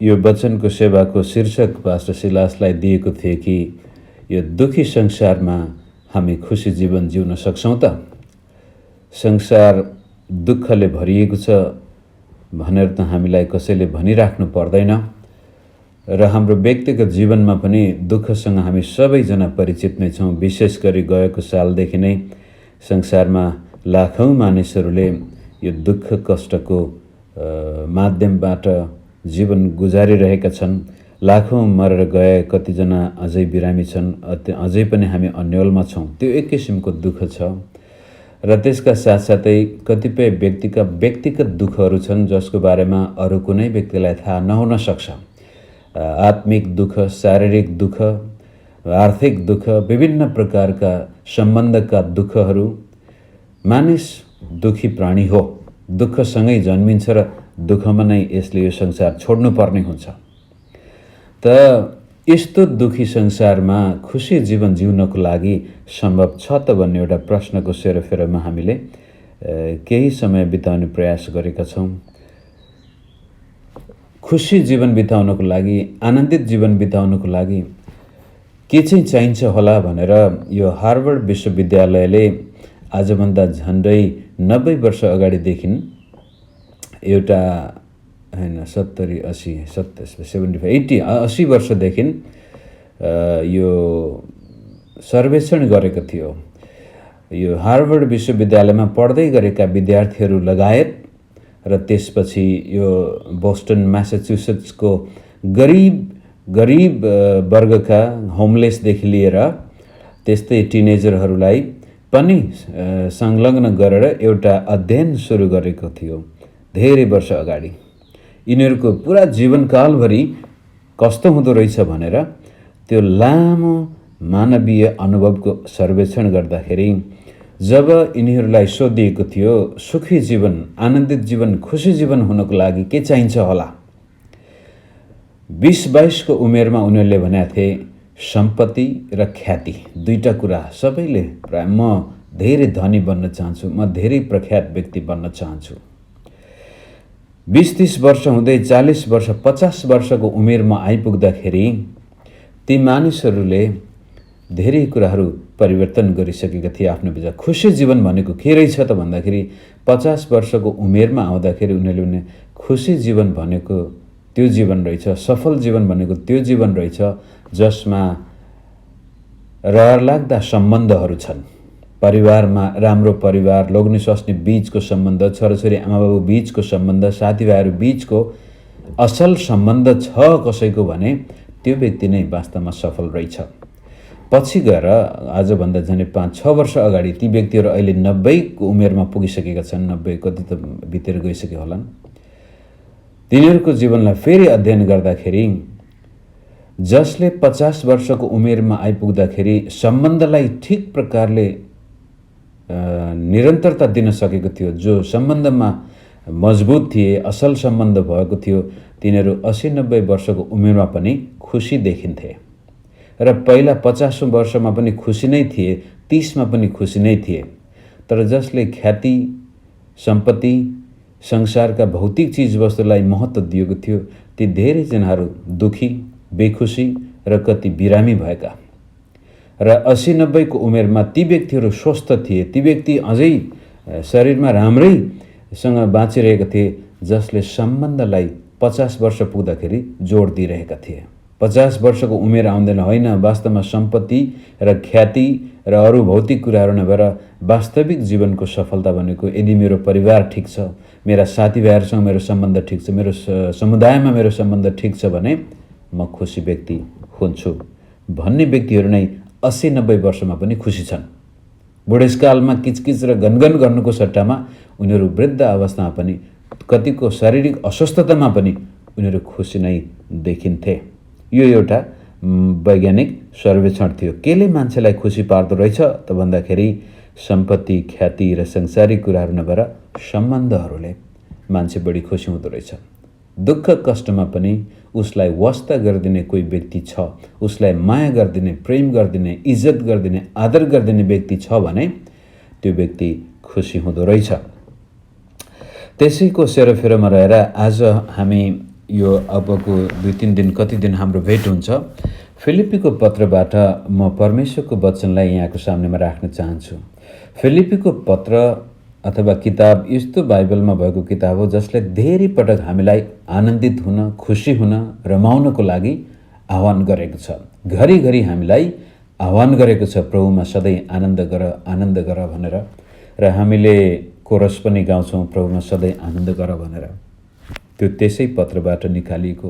यो वचनको सेवाको शीर्षक पास्टर सिलासलाई दिएको थियो कि यो दुखी संसारमा हामी खुसी जीवन जिउन सक्छौँ त। संसार दुःखले भरिएको छ भनेर त हामीलाई कसैले भनिराख्नु पर्दैन र हाम्रो व्यक्तिगत जीवनमा पनि दुःखसँग हामी सबैजना परिचित नै छौँ। विशेष गरी गएको सालदेखि नै संसारमा लाखौँ मानिसहरूले यो दुःख कष्टको माध्यमबाट जीवन गुजारिरहेका छन्। लाखौँ मरेर गए, कतिजना अझै बिरामी छन्, अझै पनि हामी अन्यलमा छौँ। त्यो एक किसिमको दुःख छ र त्यसका साथसाथै कतिपय व्यक्तिका व्यक्तिगत दुःखहरू छन् जसको बारेमा अरू कुनै व्यक्तिलाई थाहा नहुन सक्छ। आत्मिक दुःख, शारीरिक दुःख, आर्थिक दुःख, विभिन्न प्रकारका सम्बन्धका दुःखहरू। मानिस दुःखी प्राणी हो, दुःखसँगै जन्मिन्छ र दुःखमा नै यसले यो संसार छोड्नुपर्ने हुन्छ। त यस्तो दुःखी संसारमा खुसी जीवन जिउनको लागि सम्भव छ त भन्ने एउटा प्रश्नको सेरोफेरोमा हामीले केही समय बिताउने प्रयास गरेका छौँ। खुसी जीवन बिताउनको लागि, आनन्दित जीवन बिताउनको लागि के चाहिँ चाहिन्छ होला भनेर यो हार्वर्ड विश्वविद्यालयले आजभन्दा झन्डै 90 वर्ष अगाडिदेखि एउटा 80 वर्षदेखि यो सर्वेक्षण गरेको थियो। यो हार्वर्ड विश्वविद्यालयमा पढ्दै गरेका विद्यार्थीहरू लगायत र त्यसपछि यो बोस्टन म्यासाचुसेट्सको गरीब वर्गका होमलेसदेखि लिएर त्यस्तै टिनेजरहरूलाई पनि संलग्न गरेर एउटा अध्ययन सुरु गरेको थियो धेरै वर्ष अगाडि। यिनीहरूको पुरा जीवनकालभरि कस्तो हुँदो रहेछ भनेर त्यो लामो मानवीय अनुभवको सर्वेक्षण गर्दाखेरि जब यिनीहरूलाई सोधिएको थियो सुखी जीवन, आनन्दित जीवन, खुसी जीवन हुनको लागि के चाहिन्छ होला, 20-22 को उमेरमा उनीहरूले भनेका थिए सम्पत्ति र ख्याति, दुईटा कुरा। सबैले प्राय म धेरै धनी बन्न चाहन्छु, म धेरै प्रख्यात व्यक्ति बन्न चाहन्छु। 20-30 वर्ष हुँदै 40 वर्ष 50 वर्षको उमेरमा आइपुग्दाखेरि ती मानिसहरूले धेरै कुराहरू परिवर्तन गरिसकेका थिए आफ्नो विचार। खुसी जीवन भनेको के रहेछ त भन्दाखेरि 50 वर्षको उमेरमा आउँदाखेरि उनीहरूले खुसी जीवन भनेको त्यो जीवन रहेछ, सफल जीवन भनेको त्यो जीवन रहेछ जसमा रहरलाग्दा सम्बन्धहरू छन्। परिवारमा राम्रो परिवार, लोग्ने स्वास्नी बीचको सम्बन्ध, छोराछोरी आमाबाबु बीचको सम्बन्ध, साथीभाइहरू बीचको असल सम्बन्ध छ कसैको भने त्यो व्यक्ति नै वास्तवमा सफल रहेछ। पछि गएर आजभन्दा झन् 5-6 वर्ष अगाडि ती व्यक्तिहरू अहिले 90 को उमेरमा पुगिसकेका छन्, 90 कति त बितेर गइसके होलान्। तिनीहरूको जीवनलाई फेरि अध्ययन गर्दाखेरि जसले 50 वर्षको उमेरमा आइपुग्दाखेरि सम्बन्धलाई ठिक प्रकारले निरन्तरता दिन सकेको थियो, जो सम्बन्धमा मजबुत थिए, असल सम्बन्ध भएको थियो, तिनीहरू 80-90 वर्षको उमेरमा पनि खुसी देखिन्थे। र पहिला 50औं वर्षमा पनि खुसी नै थिए, 30 मा पनि खुसी नै थिए। तर जसले ख्याति, सम्पत्ति, संसारका भौतिक चिजवस्तुलाई महत्त्व दिएको थियो, ती धेरैजनाहरू दुखी, बेखुसी र कति बिरामी भएका। र 80-90 को उमेरमा ती व्यक्तिहरू स्वस्थ थिए, ती व्यक्ति अझै शरीरमा राम्रैसँग बाँचिरहेका थिए जसले सम्बन्धलाई 50 वर्ष पुग्दाखेरि जोड दिइरहेका थिए। 50 वर्षको उमेर आउँदैन होइन, वास्तवमा सम्पत्ति र ख्याति र अरू भौतिक कुराहरू नभएर वास्तविक जीवनको सफलता भनेको यदि मेरो परिवार ठिक छ, मेरा साथीभाइहरूसँग मेरो सम्बन्ध ठिक छ, मेरो समुदायमा मेरो सम्बन्ध ठिक छ भने म खुसी व्यक्ति हुन्छु भन्ने व्यक्तिहरू नै 80-90 वर्षमा पनि खुसी छन्। बुढेसकालमा किचकिच र गनगन गर्नुको सट्टामा उनीहरू वृद्ध अवस्थामा पनि, कतिको शारीरिक अस्वस्थतामा पनि उनीहरू खुसी नै देखिन्थे। यो एउटा वैज्ञानिक सर्वेक्षण थियो। केले मान्छेलाई खुसी पार्दो रहेछ त भन्दाखेरि सम्पत्ति, ख्याति र संसारिक कुराहरू नभएर सम्बन्धहरूले मान्छे बढी खुसी हुँदो रहेछ। दुःख कष्टमा पनि उसलाई वास्ता गरिदिने कोही व्यक्ति छ, उसलाई माया गरिदिने, प्रेम गरिदिने, इज्जत गरिदिने, आदर गरिदिने व्यक्ति छ भने त्यो व्यक्ति खुसी हुँदो रहेछ। त्यसैको सेरोफेरोमा रहेर आज हामी यो अबको 2-3 दिन कति दिन हाम्रो भेट हुन्छ, फिलिप्पीको पत्रबाट म परमेश्वरको वचनलाई यहाँको सामनेमा राख्न चाहन्छु। फिलिप्पीको पत्र अथवा किताब यस्तो बाइबलमा भएको किताब हो जसले धेरै पटक हामीलाई आनन्दित हुन, खुसी हुन, रमाउनको लागि आह्वान गरेको छ। घरिघरि हामीलाई आह्वान गरेको छ, प्रभुमा सधैँ आनन्द गर भनेर। र हामीले कोरस पनि गाउँछौँ, प्रभुमा सधैँ आनन्द गर भनेर। त्यो त्यसै पत्रबाट निकालिएको।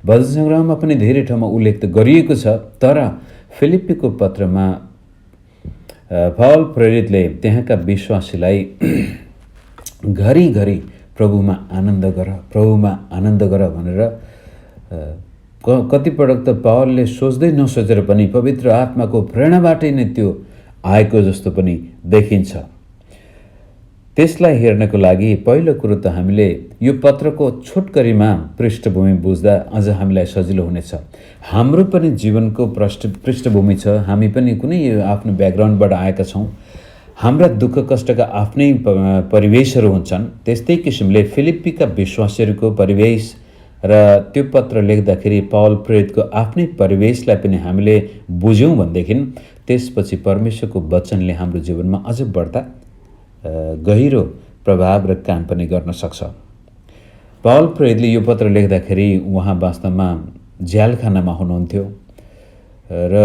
भजन सङ्ग्रहमा पनि धेरै ठाउँमा उल्लेख त गरिएको छ, तर फिलिप्पीको पत्रमा पावल प्रेरितले त्यहाँका विश्वासीलाई घरिघरि प्रभुमा आनन्द गर भनेर कतिपटक त पावलले सोच्दै नसोचेर पनि पवित्र आत्माको प्रेरणाबाटै नै त्यो आएको जस्तो पनि देखिन्छ। त्यसलाई हेर्नको लागि पहिलो कुरो त हामीले यो पत्रको छोटकरीमा पृष्ठभूमि बुझ्दा अझ हामीलाई सजिलो हुनेछ। हाम्रो पनि जीवनको पृष्ठभूमि छ, हामी पनि कुनै आफ्नो ब्याकग्राउन्डबाट आएका छौँ, हाम्रा दुःख कष्टका आफ्नै परिवेशहरू हुन्छन्। त्यस्तै किसिमले फिलिप्पीका विश्वासीहरूको परिवेश र त्यो पत्र लेख्दाखेरि पावल प्रेरितको आफ्नै परिवेशलाई पनि हामीले बुझ्यौँ भनेदेखि त्यसपछि परमेश्वरको वचनले हाम्रो जीवनमा अझ बढ्ता गहिरो प्रभाव र काम पनि गर्न सक्छ। पावल प्रेरितले यो पत्र लेख्दाखेरि उहाँ वास्तवमा झ्यालखानामा हुनुहुन्थ्यो र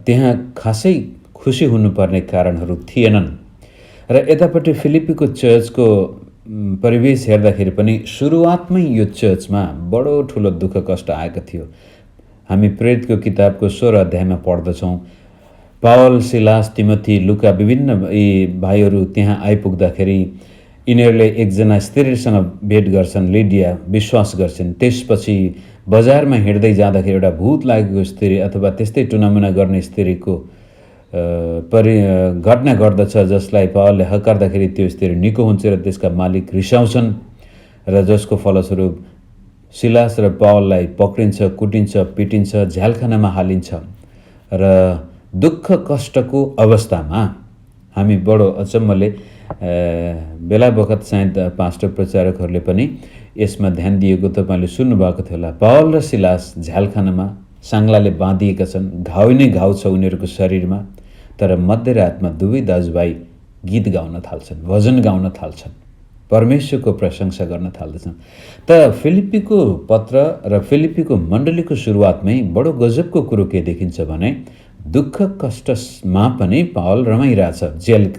त्यहाँ खासै खुसी हुनुपर्ने कारणहरू थिएनन्। र यतापट्टि फिलिप्पीको चर्चको परिवेश हेर्दाखेरि पनि सुरुवातमै यो चर्चमा बडो ठुलो दुःख कष्ट आएको थियो। हामी प्रेरितको किताबको 16 अध्यायमा पढ्दछौँ, पावल, सिलास, तिमोथी, लुका विभिन्न यी भाइहरू त्यहाँ आइपुग्दाखेरि यिनीहरूले एकजना स्त्रीसँग भेट गर्छन्, लिडिया, विश्वास गर्छन्। त्यसपछि बजारमा हिँड्दै जाँदाखेरि एउटा भूत लागेको स्त्री अथवा त्यस्तै टुनामुना गर्ने स्त्रीको घटना घट्दछ, जसलाई पावलले हकार्दाखेरि त्यो स्त्री निको हुन्छ र त्यसका मालिक रिसाउँछन् र जसको फलस्वरूप सिलास र पावललाई पक्रिन्छ, कुटिन्छ, पिटिन्छ, झ्यालखानामा हालिन्छ। र दुःख कष्टको अवस्थामा हामी बडो अचम्मले बेला बखत सायद पास्टर प्रचारकहरूले पनि यसमा ध्यान दिएको तपाईँले सुन्नुभएको थियो होला। पावल र सिलास झ्यालखानामा साङ्लाले बाँधिएका छन्, घाउ नै घाउ छ उनीहरूको शरीरमा, तर मध्यरातमा दुवै दाजुभाइ गीत गाउन थाल्छन्, भजन गाउन थाल्छन्, परमेश्वरको प्रशंसा गर्न थाल्दछन्। त फिलिप्पीको पत्र र फिलिप्पीको मण्डलीको सुरुवातमै बडो गजबको कुरो के देखिन्छ भने दुःख कष्टमा पनि पावल रमाइरहेछ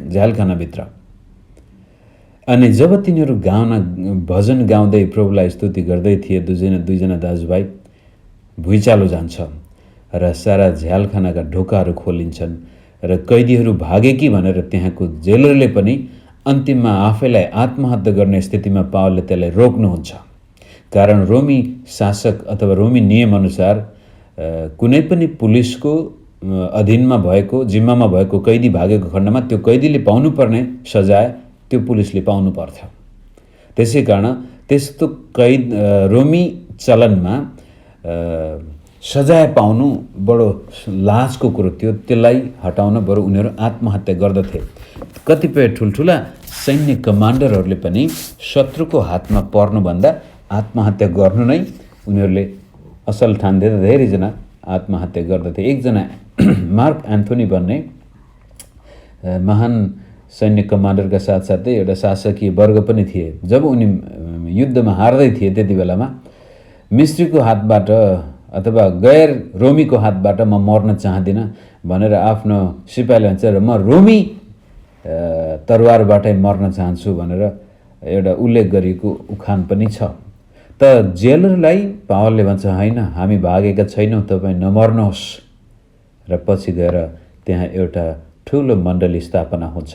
झ्यालखानाभित्र। अनि जब तिनीहरू भजन गाउँदै प्रभुलाई स्तुति गर्दै थिए, दुईजना दाजुभाइ, भुइँचालो जान्छ र सारा झ्यालखानाका ढोकाहरू खोलिन्छन् र कैदीहरू भागे कि भनेर त्यहाँको जेलरले पनि अन्तिममा आफैलाई आत्महत्या गर्ने स्थितिमा पावलले त्यसलाई रोक्नुहुन्छ। कारण रोमी शासक अथवा रोमी नियमअनुसार कुनै पनि पुलिसको अधीनमा भएको, जिम्मामा भएको कैदी भागेको खण्डमा त्यो कैदीले पाउनुपर्ने सजाय त्यो पुलिसले पाउनु पर्थ्यो। त्यसै कारण त्यस्तो रोमी चलनमा सजाय पाउनु बडो लाजको कुरो थियो। त्यसलाई हटाउन बरु उनीहरू आत्महत्या गर्दथे। कतिपय ठुल्ठुला सैन्य कमान्डरहरूले पनि शत्रुको हातमा पर्नुभन्दा आत्महत्या गर्नु नै उनीहरूले असल ठान्थे। धेरैजना आत्महत्या गर्दथे। एकजना मार्क एन्थोनी भन्ने महान सैन्य कमान्डरका साथसाथै एउटा शासकीय वर्ग पनि थिए। जब उनी युद्धमा हार्दै थिए त्यति बेलामा मिस्रीको हातबाट अथवा गैर रोमीको हातबाट म मर्न चाहदिनँ भनेर आफ्नो सिपाहीलाई भन्छ र म रोमी तरवारबाटै मर्न चाहन्छु भनेर एउटा उल्लेख गरिएको उखान पनि छ। त जेलरलाई पावलले भन्छ, होइन, हामी भागेका छैनौँ, तपाईँ नमर्नुहोस्। र पछि गएर त्यहाँ एउटा ठुलो मण्डली स्थापना हुन्छ।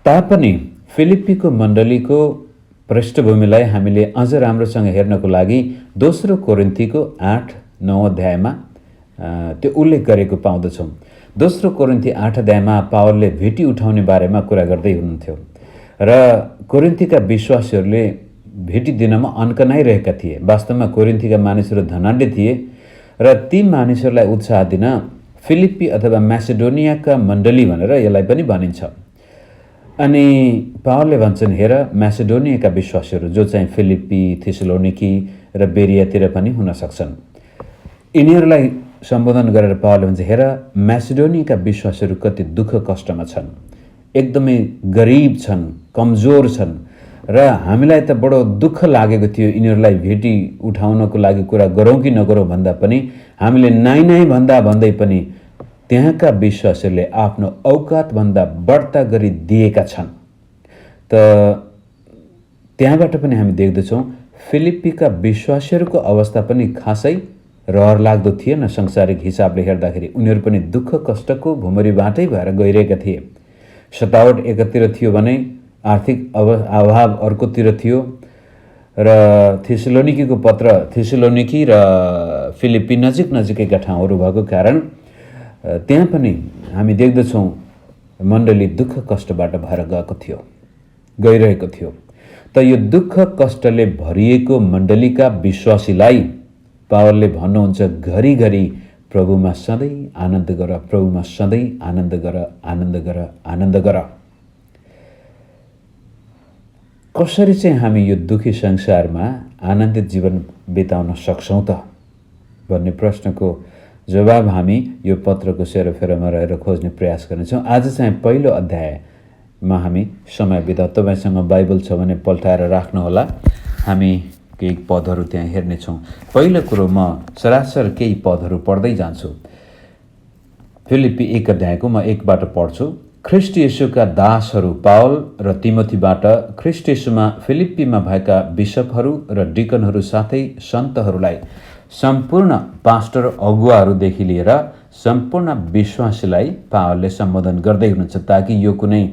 तापनि फिलिप्पीको मण्डलीको पृष्ठभूमिलाई हामीले अझ राम्रोसँग हेर्नको लागि दोस्रो कोरिन्थीको 8-9 अध्यायमा त्यो उल्लेख गरेको पाउँदछौँ। दोस्रो कोरिन्थी 8 अध्यायमा पावलले भेटी उठाउने बारेमा कुरा गर्दै हुनुहुन्थ्यो र कोरिन्थीका विश्वासीहरूले भेटी दिनमा अन्कनाइरहेका थिए। वास्तवमा कोरिन्थीका मानिसहरू धनाढ्य थिए र ती मानिसहरूलाई उत्साह दिन फिलिप्पी अथवा म्यासेडोनियाका मण्डली भनेर यसलाई पनि भनिन्छ। अनि पावलले भन्छन्, हेर म्यासेडोनियाका विश्वासीहरू जो चाहिँ फिलिप्पी, थिस्सलोनिकी र बेरियातिर पनि हुन सक्छन्, यिनीहरूलाई सम्बोधन गरेर पावलले भन्छ, हेर म्यासेडोनियाका विश्वासीहरू कति दुःख कष्टमा छन्, एकदमै गरिब छन्, कमजोर छन् र हामीलाई त बडो दुःख लागेको थियो यिनीहरूलाई भेटी उठाउनको लागि कुरा गरौँ कि नगरौँ भन्दा पनि हामीले नाइ भन्दै पनि त्यहाँका विश्वासीहरूले आफ्नो औकातभन्दा बढ्ता गरी दिएका छन्। त त्यहाँबाट पनि हामी देख्दछौँ फिलिप्पीका विश्वासीहरूको अवस्था पनि खासै रहर लाग्दो थिएन। सांसारिक हिसाबले हेर्दाखेरि उनीहरू पनि दुःख कष्टको भुमरीबाटै भएर गइरहेका थिए। सतावट एकातिर थियो भने आर्थिक अभाव अर्कोतिर थियो र थिस्सलोनिकीको पत्र थिस्सलोनिकी र फिलिप्पी नजिकैका ठाउँहरू भएको कारण त्यहाँ पनि हामी देख्दछौँ मण्डली दुःख कष्टबाट भएर गइरहेको थियो। त यो दुःख कष्टले भरिएको मण्डलीका विश्वासीलाई पावलले भन्नुहुन्छ, घरिघरि प्रभुमा सधैँ आनन्द गर, प्रभुमा सधैँ आनन्द गर, आनन्द गर, आनन्द गर। कसरी चाहिँ हामी यो दुखी संसारमा आनन्दित जीवन बिताउन सक्छौँ त भन्ने प्रश्नको जवाब हामी यो पत्रको सेरोफेरोमा रहेर खोज्ने प्रयास गर्नेछौँ। आज चाहिँ पहिलो अध्यायमा हामी समय बिताउ। तपाईँसँग बाइबल छ भने पल्टाएर राख्नुहोला, हामी केही पदहरू त्यहाँ हेर्नेछौँ। पहिलो कुरो म सरासर केही पदहरू पढ्दै जान्छु। फिलिप्पी 1 अध्यायको म 1बाट पढ्छु। ख्रिस्ट येशूका दासहरू पावल र तिमोथीबाट ख्रिस्ट येशूमा फिलिप्पीमा भएका बिशपहरू र डिकनहरू साथै सन्तहरूलाई, सम्पूर्ण पास्टर अगुवाहरूदेखि लिएर सम्पूर्ण विश्वासीलाई पावलले सम्बोधन गर्दै हुनुहुन्छ, ताकि यो कुनै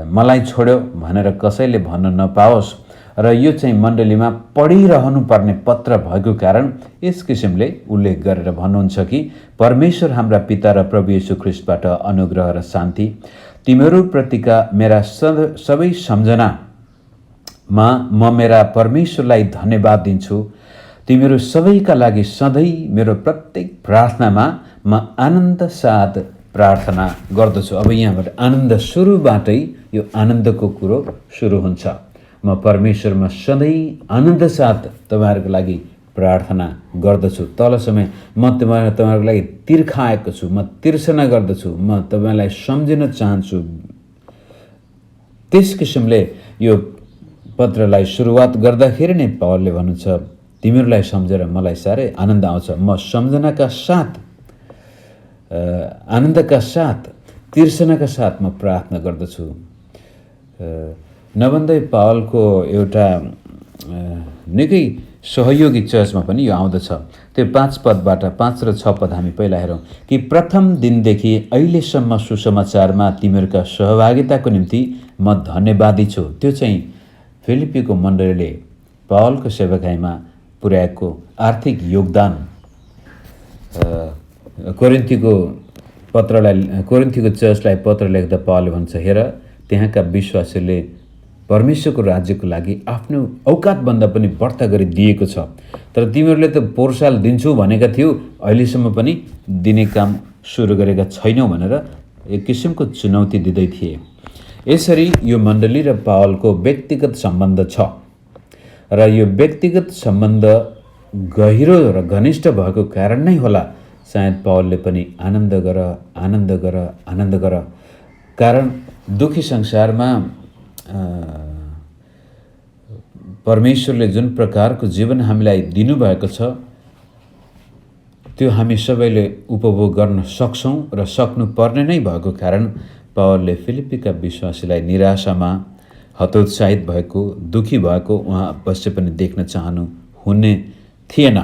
मलाई छोड्यो भनेर कसैले भन्न नपाओस् र यो चाहिँ मण्डलीमा पढिरहनु पर्ने पत्र भएको कारण यस किसिमले उल्लेख गरेर भन्नुहुन्छ कि परमेश्वर हाम्रा पिता र प्रभु येशू ख्रिस्टबाट अनुग्रह र शान्ति तिमीहरूप्रतिका मेरा सबै सम्झनामा म मेरा परमेश्वरलाई धन्यवाद दिन्छु। तिमीहरू सबैका लागि सधैँ मेरो प्रत्येक प्रार्थनामा म आनन्द साथ प्रार्थना गर्दछु। अब यहाँबाट आनन्द सुरुबाटै यो आनन्दको कुरो सुरु हुन्छ। म परमेश्वरमा सधैँ आनन्द साथ तपाईँहरूको लागि प्रार्थना गर्दछु। तल समय म तपाईँहरूको लागि तिर्खाएको छु, म तिर्सना गर्दछु, म तपाईँलाई सम्झिन चाहन्छु। त्यस किसिमले यो पत्रलाई सुरुवात गर्दाखेरि नै पावलले भन्नुहुन्छ, तिमीहरूलाई सम्झेर मलाई साह्रै आनन्द आउँछ। म सम्झनाका साथ, आनन्दका साथ, तिर्सनाका साथ म प्रार्थना गर्दछु। नभन्दै पावलको एउटा निकै सहयोगी चर्चमा पनि यो आउँदछ। त्यो 5 पदबाट 5 र 6 पद हामी पहिला हेरौँ कि प्रथम दिनदेखि अहिलेसम्म सुसमाचारमा तिमीहरूका सहभागिताको निम्ति म धन्यवादी छु। त्यो चाहिँ फिलिप्पीको मण्डलीले पावलको सेवकाईमा पुर्याएको आर्थिक योगदान। कोरिन्थीको चर्चलाई पत्र लेख्दा पावलले भन्छ, हेर त्यहाँका विश्वासीले परमेश्वरको राज्यको लागि आफ्नो औकातभन्दा पनि बढ्ता गरी दिएको छ, तर तिमीहरूले त पोहोर दिन्छु भनेका थियौ, अहिलेसम्म पनि दिने काम सुरु गरेका छैनौ भनेर एक किसिमको चुनौती दिँदै थिए। यसरी यो मण्डली र पावलको व्यक्तिगत सम्बन्ध छ र यो व्यक्तिगत सम्बन्ध गहिरो र घनिष्ठ भएको कारण नै होला सायद पावलले पनि आनन्द गर, आनन्द गर, आनन्द गर। कारण दुखी संसारमा परमेश्वरले जुन प्रकारको जीवन हामीलाई दिनुभएको छ त्यो हामी सबैले उपभोग गर्न सक्छौँ र सक्नुपर्ने नै भएको कारण पावलले फिलिप्पीका विश्वासीलाई निराशामा, हतोत्साहित भएको, दुखी भएको उहाँ अवश्य पनि देख्न चाहनु हुने थिएन।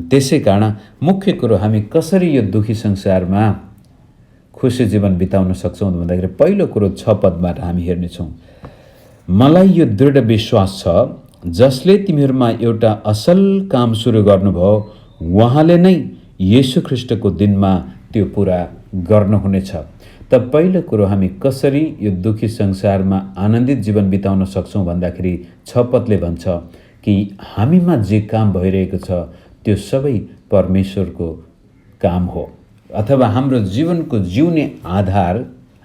त्यसै कारण मुख्य कुरो हामी कसरी यो दुखी संसारमा खुसी जीवन बिताउन सक्छौँ भन्दाखेरि पहिलो कुरो 6 पदबाट हामी हेर्नेछौँ। मलाई यो दृढ विश्वास छ, जसले तिमीहरूमा एउटा असल काम सुरु गर्नुभयो उहाँले नै येशू ख्रिस्टको दिनमा त्यो पुरा गर्नुहुनेछ। त पहिलो कुरो हामी कसरी यो दुखी संसारमा आनन्दित जीवन बिताउन सक्छौँ भन्दाखेरि 6 पदले भन्छ कि हामीमा जे काम भइरहेको छ त्यो सबै परमेश्वरको काम हो, अथवा हाम्रो जीवनको जिउने आधार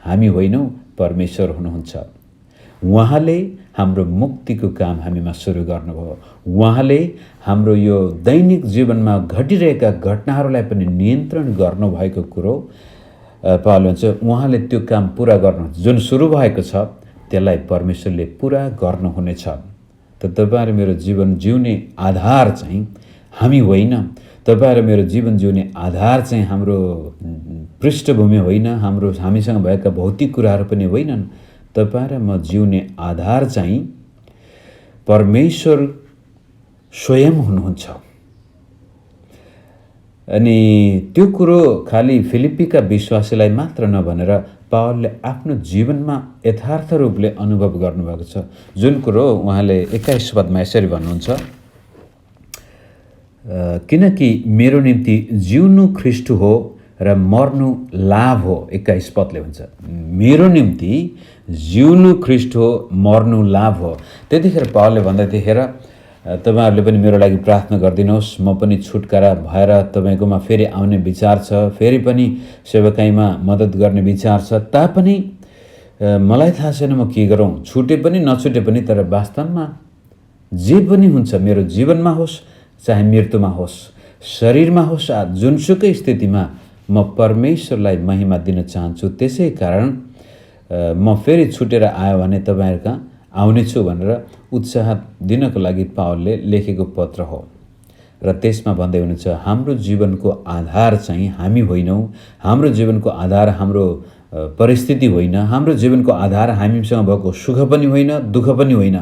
हामी होइनौँ, परमेश्वर हुनुहुन्छ। उहाँले हाम्रो मुक्तिको काम हामीमा सुरु गर्नुभयो। उहाँले हाम्रो यो दैनिक जीवनमा घटिरहेका घटनाहरूलाई पनि नियन्त्रण गर्नुभएको कुरो पाउल भन्छ, उहाँले त्यो काम पुरा गर्नु, जुन सुरु भएको छ त्यसलाई परमेश्वरले पुरा गर्नुहुनेछ। त तपाईँ र मेरो जीवन जिउने आधार चाहिँ हामी होइन, तपाईँ र मेरो जीवन जिउने आधार चाहिँ हाम्रो पृष्ठभूमि होइन, हामीसँग भएका भौतिक कुराहरू पनि होइनन्। तपाईँ र म जिउने आधार चाहिँ परमेश्वर स्वयं हुनुहुन्छ। अनि त्यो कुरो खालि फिलिप्पीका विश्वासीलाई मात्र नभनेर पावलले आफ्नो जीवनमा यथार्थ रूपले अनुभव गर्नुभएको छ। जुन कुरो उहाँले 21 पदमा यसरी भन्नुहुन्छ, किनकि मेरो निम्ति जिउनु ख्रीष्ट हो र मर्नु लाभ हो। 21 पदले भन्छ, मेरो निम्ति जिउनु ख्रीष्ट हो, मर्नु लाभ हो। त्यतिखेर पावलले भन्दै हेर, तपाईहरुले पनि मेरो लागि प्रार्थना गरिदिनुहोस्, म पनि छुटकारा भएर तपाईकोमा फेरि आउने विचार छ, फेरि पनि सेवकाईमा मद्दत गर्ने विचार छ। तापनि मलाई थाहा छैन म के गरौँ, छुटे पनि नछुटे पनि, तर वास्तवमा जे पनि हुन्छ मेरो जीवनमा होस् चाहे मृत्युमा होस्, शरीरमा होस्, जुनसुकै स्थितिमा म परमेश्वरलाई महिमा दिन चाहन्छु। त्यसै कारण म फेरि छुटेर आयो भने तपाईहरुका आउनेछु भनेर उत्साह दिनको लागि पावलले लेखेको पत्र हो। र त्यसमा भन्दै हुनुहुन्छ, हाम्रो जीवनको आधार चाहिँ हामी होइनौँ, हाम्रो जीवनको आधार हाम्रो परिस्थिति होइन, हाम्रो जीवनको आधार हामीसँग भएको सुख पनि होइन, दुःख पनि होइन।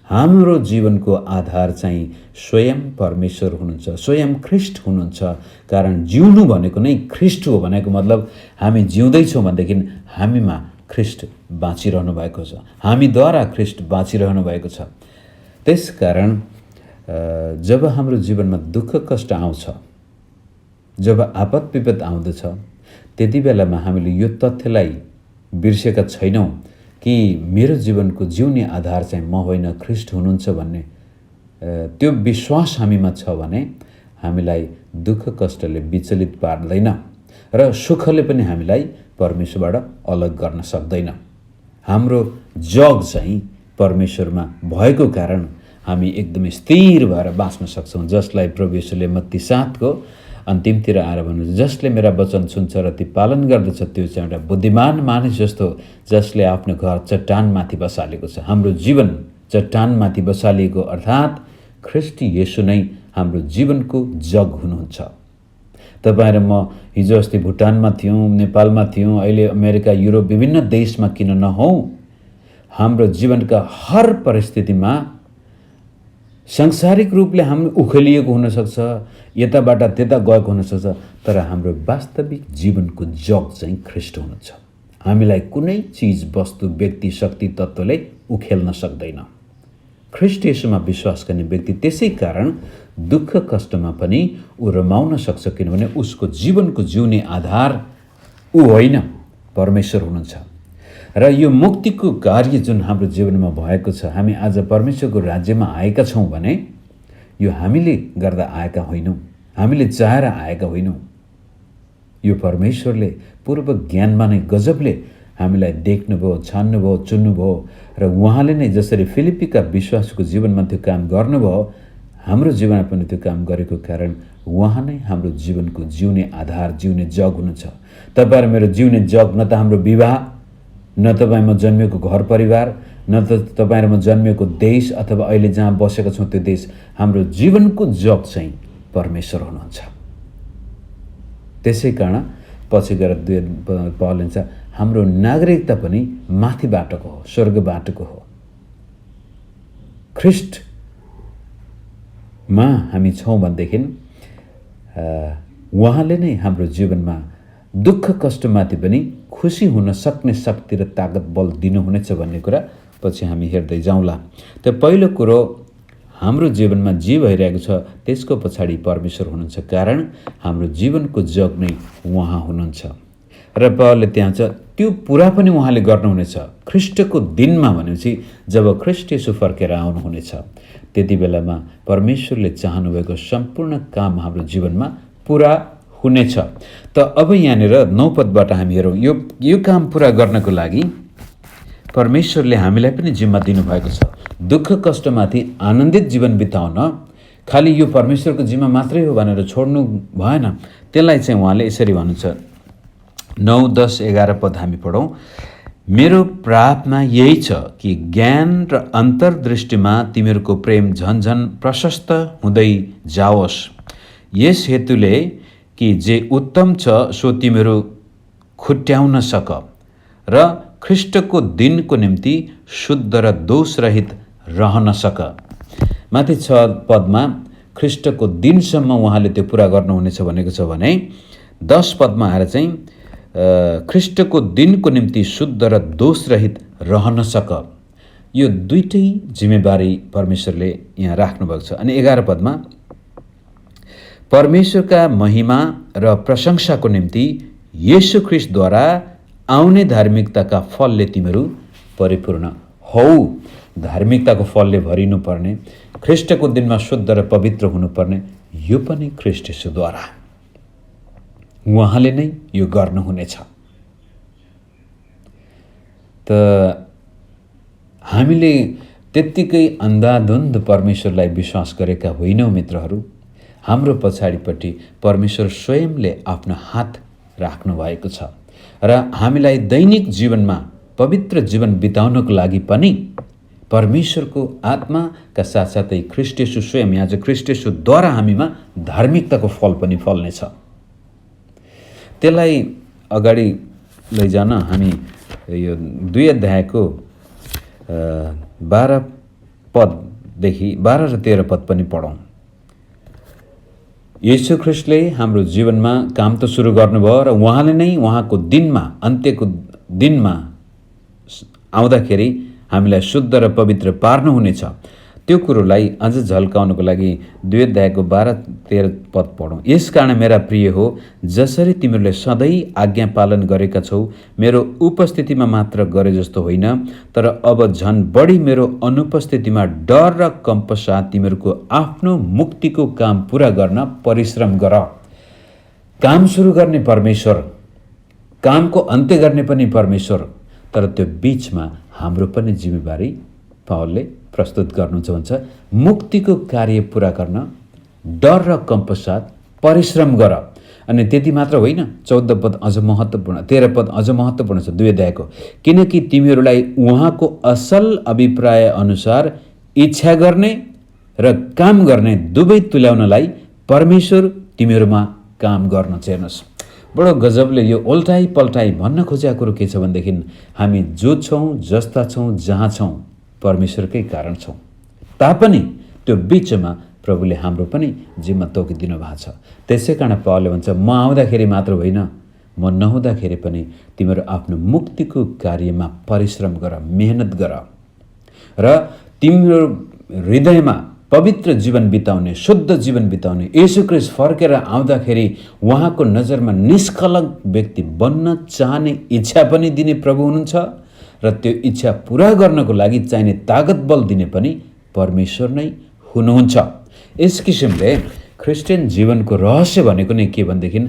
हाम्रो जीवनको आधार चाहिँ स्वयं परमेश्वर हुनुहुन्छ, स्वयं ख्रीष्ट हुनुहुन्छ। कारण जिउनु भनेको नै ख्रीष्ट हो भनेको मतलब हामी जिउँदैछौँ भनेदेखि हामीमा ख्रीष्ट बाँचिरहनु भएको छ, हामीद्वारा ख्रीष्ट बाँचिरहनु भएको छ। त्यसकारण जब हाम्रो जीवनमा दुःख कष्ट आउँछ, जब आपद विपद आउँदछ, त्यति बेलामा हामीले यो तथ्यलाई बिर्सेका छैनौँ कि मेरो जीवनको जिउने आधार चाहिँ म होइन ख्रीष्ट हुनुहुन्छ भन्ने त्यो विश्वास हामीमा छ भने हामीलाई दुःख कष्टले विचलित पार्दैन र सुखले पनि हामीलाई परमेश्वरबाट अलग गर्न सक्दैन। हाम्रो जग चाहिँ परमेश्वरमा भएको कारण हामी एकदमै स्थिर भएर बाँच्न सक्छौँ। जसलाई प्रभु येशूले मत्ती 7 को अन्तिमतिर आएर भन्नुहुन्छ, जसले मेरा वचन सुन्छ र ती पालन गर्दछ त्यो चाहिँ एउटा बुद्धिमान मानिस जस्तो जसले आफ्नो घर चट्टानमाथि बसालेको छ। हाम्रो जीवन चट्टानमाथि बसालिएको अर्थात् ख्रीष्ट येशू नै हाम्रो जीवनको जग हुनुहुन्छ। तपाईँ र म हिजो अस्ति भुटानमा थियौँ, नेपालमा थियौँ, अहिले अमेरिका, युरोप, विभिन्न देशमा किन नहौँ, हाम्रो जीवनका हर परिस्थितिमा सांसारिक रूपले हामी उखेलिएको हुनसक्छ, यताबाट त्यता गएको हुनसक्छ, तर हाम्रो वास्तविक जीवनको जग चाहिँ ख्रीष्ट हुनुहुन्छ। हामीलाई कुनै चिज, वस्तु, व्यक्ति, शक्ति, तत्त्वले उखेल्न सक्दैन। ख्रीष्ट येशूमा विश्वास गर्ने व्यक्ति त्यसै कारण दुःख कष्टमा पनि ऊ रमाउन सक्छ, किनभने उसको जीवनको जिउने आधार ऊ होइन, परमेश्वर हुनुहुन्छ। र यो मुक्तिको कार्य जुन हाम्रो जीवनमा भएको छ, हामी आज परमेश्वरको राज्यमा आएका छौँ भने यो हामीले गर्दा आएका होइनौँ, हामीले चाहेर आएका होइनौँ। यो परमेश्वरले पूर्व ज्ञानमा नै गजबले हामीलाई देख्नुभयो, छान्नुभयो, चुन्नुभयो र उहाँले नै जसरी फिलिप्पीका विश्वासको जीवनमा त्यो काम गर्नुभयो, हाम्रो जीवनमा पनि त्यो काम गरेको कारण उहाँ नै हाम्रो जीवनको जिउने आधार, जिउने जग हुनुहुन्छ। तपाईँ र मेरो जिउने जग न त हाम्रो विवाह, न तपाईँ म जन्मिएको घर परिवार, न त तपाईँ र म जन्मिएको देश अथवा अहिले जहाँ बसेका छौँ त्यो देश। हाम्रो जीवनको जग चाहिँ परमेश्वर हुनुहुन्छ। त्यसै कारण पछि गएर पावल भन्छ, हाम्रो नागरिकता पनि माथिबाटको हो, स्वर्गबाटको हो। ख्रीष्टमा हामी छौँ भनेदेखि उहाँले नै हाम्रो जीवनमा दुःख कष्टमाथि पनि खुसी हुन सक्ने शक्ति र ताकत बल दिनुहुनेछ भन्ने कुरा पछि हामी हेर्दै जाउँला। त पहिलो कुरो हाम्रो जीवनमा जे भइरहेको छ त्यसको पछाडि परमेश्वर हुनुहुन्छ, कारण हाम्रो जीवनको जग नै उहाँ हुनुहुन्छ। र पावलले त्यहाँ छ त्यो पुरा पनि उहाँले गर्नुहुनेछ ख्रीष्टको दिनमा, भनेपछि जब ख्रीष्ट येशू फर्केर आउनुहुनेछ त्यति बेलामा परमेश्वरले चाहनुभएको सम्पूर्ण काम हाम्रो जीवनमा पुरा हुनेछ। त अब यहाँनिर 9 पदबाट हामी हेरौँ, यो काम पुरा गर्नको लागि परमेश्वरले हामीलाई पनि जिम्मा दिनुभएको छ। दुःख कष्टमाथि आनन्दित जीवन बिताउन खालि यो परमेश्वरको जिम्मा मात्रै हो भनेर छोड्नु भएन। त्यसलाई चाहिँ उहाँले यसरी भन्नुहुन्छ, 9, 10, 11 पद हामी पढौँ। मेरो प्रार्थना यही छ कि ज्ञान र अन्तर्दृष्टिमा तिमीहरूको प्रेम झन्झन प्रशस्त हुँदै जाओस्, यस हेतुले कि जे उत्तम छ सो तिमीहरू खुट्याउन सक र ख्रीष्टको दिनको निम्ति शुद्ध र दोषरहित रहन सक। माथि 6 पदमा ख्रीष्टको दिनसम्म उहाँले त्यो पुरा गर्नुहुनेछ भनेको छ भने 10 पदमा आएर चाहिँ ख्रीष्टको दिनको निम्ति शुद्ध र दोषरहित रहन सक। यो दुईटै जिम्मेवारी परमेश्वरले यहाँ राख्नुभएको छ। अनि 11 पदमा परमेश्वरका महिमा र प्रशंसाको निम्ति येशू ख्रीष्टद्वारा आउने धार्मिकताका फलले तिमीहरू परिपूर्ण हौ। धार्मिकताको फलले भरिनु पर्ने, ख्रीष्टको दिनमा शुद्ध र पवित्र हुनुपर्ने, यो पनि ख्रीष्ट येशूद्वारा उहाँले नै यो गर्नुहुनेछ। त हामीले त्यत्तिकै अन्धाधुन्ध परमेश्वरलाई विश्वास गरेका होइनौँ मित्रहरू। हाम्रो पछाडिपट्टि परमेश्वर स्वयंले आफ्नो हात राख्नु भएको छ र हामीलाई दैनिक जीवनमा पवित्र जीवन बिताउनको लागि पनि परमेश्वरको आत्माका साथसाथै ख्रीष्ट येशू स्वयं, यहाँ चाहिँ ख्रीष्ट येशूद्वारा हामीमा धार्मिकताको फल पनि फल्नेछ। त्यसलाई अगाडि लैजान हामी यो 2 अध्यायको 12 पददेखि 12 र 13 पद पनि पढौँ। येशू ख्रीष्टले हाम्रो जीवनमा काम त सुरु गर्नुभयो र उहाँले नै उहाँको दिनमा, अन्त्यको दिनमा आउँदाखेरि हामीलाई शुद्ध र पवित्र पार्नुहुनेछ। त्यो कुरोलाई अझ झल्काउनको लागि 2 अध्यायको 12-13 पद पढौँ। यसकारण मेरा प्रिय हो, जसरी तिमीहरूले सधैँ आज्ञा पालन गरेका छौ, मेरो उपस्थितिमा मात्र गरे जस्तो होइन, तर अब झन् बढी मेरो अनुपस्थितिमा डर र कम्पसाथ तिमीहरूको आफ्नो मुक्तिको काम पुरा गर्न परिश्रम गर। काम सुरु गर्ने परमेश्वर, कामको अन्त्य गर्ने पनि परमेश्वर, तर त्यो बीचमा हाम्रो पनि जिम्मेवारी पावलले प्रस्तुत गर्नुहुन्छ भन्छ। मुक्तिको कार्य पुरा गर्न डर र कम्पसाथ परिश्रम गर। अनि त्यति मात्र होइन, 14 पद अझ महत्त्वपूर्ण, 13 पद अझ महत्त्वपूर्ण छ 2 अध्यायको। किनकि तिमीहरूलाई उहाँको असल अभिप्राय अनुसार इच्छा गर्ने र काम गर्ने दुवै तुल्याउनलाई परमेश्वर तिमीहरूमा काम गर्न चेर्नुहोस्। बडो गजबले यो ओल्टाइ पल्टाइ भन्न खोजेको कुरो के छ भनेदेखि हामी जो छौँ, जस्ता छौँ, जहाँ छौँ परमेश्वरकै कारण छौँ। तापनि त्यो बिचमा प्रभुले हाम्रो पनि जिम्मा तोकिदिनु भएको छ। त्यसै कारण पावलले भन्छ, म आउँदाखेरि मात्र होइन, म नहुँदाखेरि पनि तिमीहरू आफ्नो मुक्तिको कार्यमा परिश्रम गर, मेहनत गर र तिम्रो हृदयमा पवित्र जीवन बिताउने, शुद्ध जीवन बिताउने, येशू ख्रीष्ट फर्केर आउँदाखेरि उहाँको नजरमा निष्कलङ्क व्यक्ति बन्न चाहने इच्छा पनि दिने प्रभु हुनुहुन्छ र त्यो इच्छा पुरा गर्नको लागि चाहिने तागत बल दिने पनि परमेश्वर नै हुनुहुन्छ। यस किसिमले क्रिस्चियन जीवनको रहस्य भनेको नै के भनेदेखि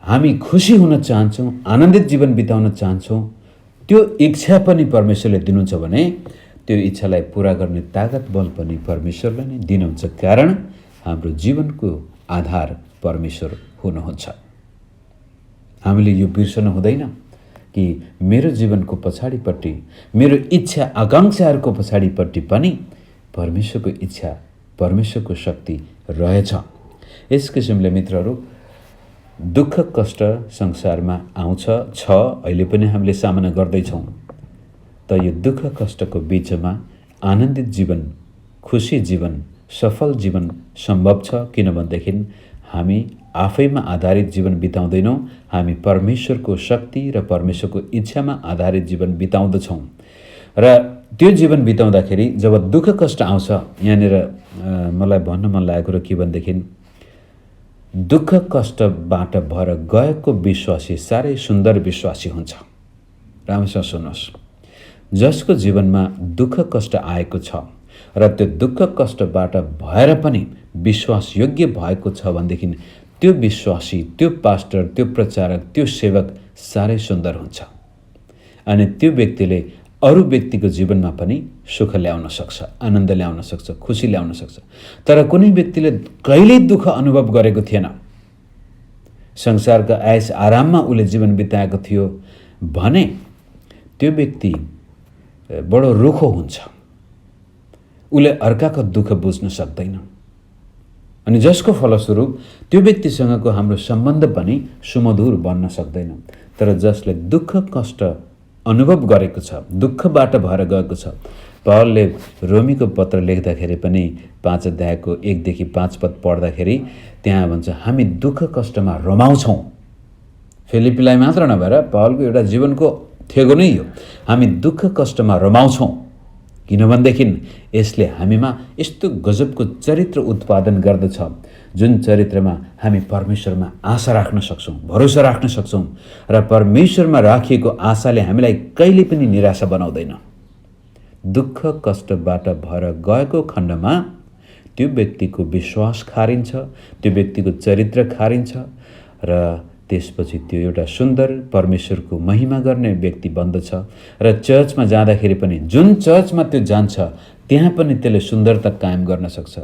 हामी खुसी हुन चाहन्छौँ, आनन्दित जीवन बिताउन चाहन्छौँ, त्यो इच्छा पनि परमेश्वरले दिनुहुन्छ भने त्यो इच्छालाई पुरा गर्ने तागत बल पनि परमेश्वरले नै दिनुहुन्छ। कारण हाम्रो जीवनको आधार परमेश्वर हुनुहुन्छ। हामीले यो बिर्सनु हुँदैन कि मेरो जीवनको पछाडिपट्टि, मेरो इच्छा आकाङ्क्षाहरूको पछाडिपट्टि पनि परमेश्वरको इच्छा, परमेश्वरको शक्ति रहेछ। यस किसिमले मित्रहरू, दुःख कष्ट संसारमा आउँछ, छ, अहिले पनि हामीले सामना गर्दैछौँ। त यो दुःख कष्टको बिचमा आनन्दित जीवन, खुसी जीवन, सफल जीवन सम्भव छ। किनभनेदेखि हामी आफैमा आधारित जीवन बिताउँदैनौँ, हामी परमेश्वरको शक्ति र परमेश्वरको इच्छामा आधारित जीवन बिताउँदछौँ। र त्यो जीवन बिताउँदाखेरि जब दुःख कष्ट आउँछ, यहाँनिर मलाई भन्न मन लागेको कुरो के भनेदेखि दुःख कष्टबाट भएर गएको विश्वासी साह्रै सुन्दर विश्वासी हुन्छ। राम्रोसँग सुन्नुहोस्, जसको जीवनमा दुःख कष्ट आएको छ र त्यो दुःख कष्टबाट भएर पनि विश्वास योग्य भएको छ भनेदेखि त्यो विश्वासी, त्यो पास्टर, त्यो प्रचारक, त्यो सेवक साह्रै सुन्दर हुन्छ। अनि त्यो व्यक्तिले अरू व्यक्तिको जीवनमा पनि सुख ल्याउन सक्छ, आनन्द ल्याउन सक्छ, खुसी ल्याउन सक्छ। तर कुनै व्यक्तिले कहिल्यै दुःख अनुभव गरेको थिएन, संसारका ऐश आराममा उसले जीवन बिताएको थियो भने त्यो व्यक्ति बडो रुखो हुन्छ, उसले अर्काको दुःख बुझ्न सक्दैन। अनि जसको फलस्वरूप त्यो व्यक्तिसँगको हाम्रो सम्बन्ध पनि सुमधुर बन्न सक्दैन। तर जसले दुःख कष्ट अनुभव गरेको छ, दुःखबाट भएर गएको छ, पौलले रोमीको पत्र लेख्दाखेरि पनि 5 अध्यायको 1 देखि 5 पद पढ्दाखेरि त्यहाँ भन्छ, हामी दुःख कष्टमा रमाउँछौँ। फिलिपीलाई मात्र नभएर पौलको एउटा जीवनको थेगो नै हो, हामी दुःख कष्टमा रमाउँछौँ, किनभनेदेखि यसले हामीमा यस्तो गजबको चरित्र उत्पादन गर्दछ जुन चरित्रमा हामी परमेश्वरमा आशा राख्न सक्छौँ, भरोसा राख्न सक्छौँ र परमेश्वरमा राखिएको आशाले हामीलाई कहिले पनि निराशा बनाउँदैन। दुःख कष्टबाट भएर गएको खण्डमा त्यो व्यक्तिको विश्वास खारिन्छ, त्यो व्यक्तिको चरित्र खारिन्छ र त्यसपछि त्यो एउटा सुन्दर परमेश्वरको महिमा गर्ने व्यक्ति बन्दछ। र चर्चमा जाँदाखेरि पनि जुन चर्चमा त्यो जान्छ त्यहाँ पनि त्यसले सुन्दरता कायम गर्न सक्छ।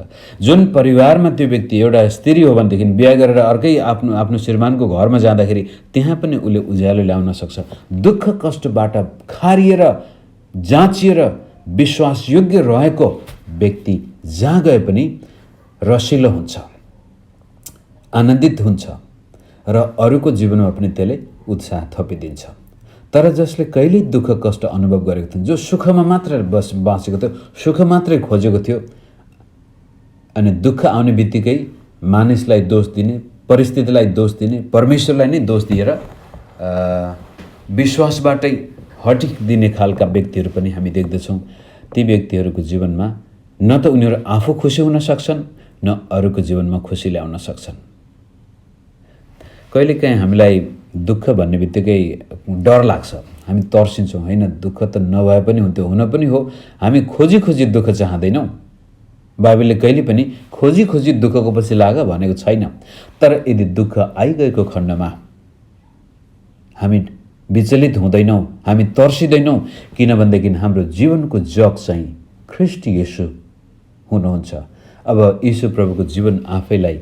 जुन परिवारमा त्यो व्यक्ति एउटा स्त्री हो भनेदेखि बिहा गरेर अर्कै आफ्नो श्रीमानको घरमा जाँदाखेरि त्यहाँ पनि उसले उज्यालो ल्याउन सक्छ। दुःख कष्टबाट खारिएर जाँचिएर विश्वासयोग्य रहेको व्यक्ति जहाँ गए पनि रसिलो हुन्छ, आनन्दित हुन्छ र अरूको जीवनमा पनि त्यसले उत्साह थपिदिन्छ। तर जसले कहिल्यै दुःख कष्ट अनुभव गरेको थियो, जो सुखमा मात्र बाँचेको थियो, सुख मात्रै खोजेको थियो, अनि दुःख आउने बित्तिकै मानिसलाई दोष दिने, परिस्थितिलाई दोष दिने, परमेश्वरलाई नै दोष दिएर विश्वासबाटै हटिदिने खालका व्यक्तिहरू पनि हामी देख्दछौँ। ती व्यक्तिहरूको जीवनमा न त उनीहरू आफू खुसी हुन सक्छन्, न अरूको जीवनमा खुसी ल्याउन सक्छन्। कहिलेकाहीँ हामीलाई दुःख भन्ने बित्तिकै डर लाग्छ, हामी तर्सिन्छौँ, होइन दुःख त नभए पनि हुन्थ्यो, हुन पनि हो। हामी खोजी खोजी दुःख चाहँदैनौँ। बाइबलले कहिले पनि खोजी खोजी दुःखको पछि लाग भनेको छैन। तर यदि दुःख आइगएको खण्डमा हामी विचलित हुँदैनौँ, हामी तर्सिँदैनौँ, किनभनेदेखि हाम्रो जीवनको जग चाहिँ ख्रीष्ट येशू हुनुहुन्छ। अब येशू प्रभुको जीवन आफैलाई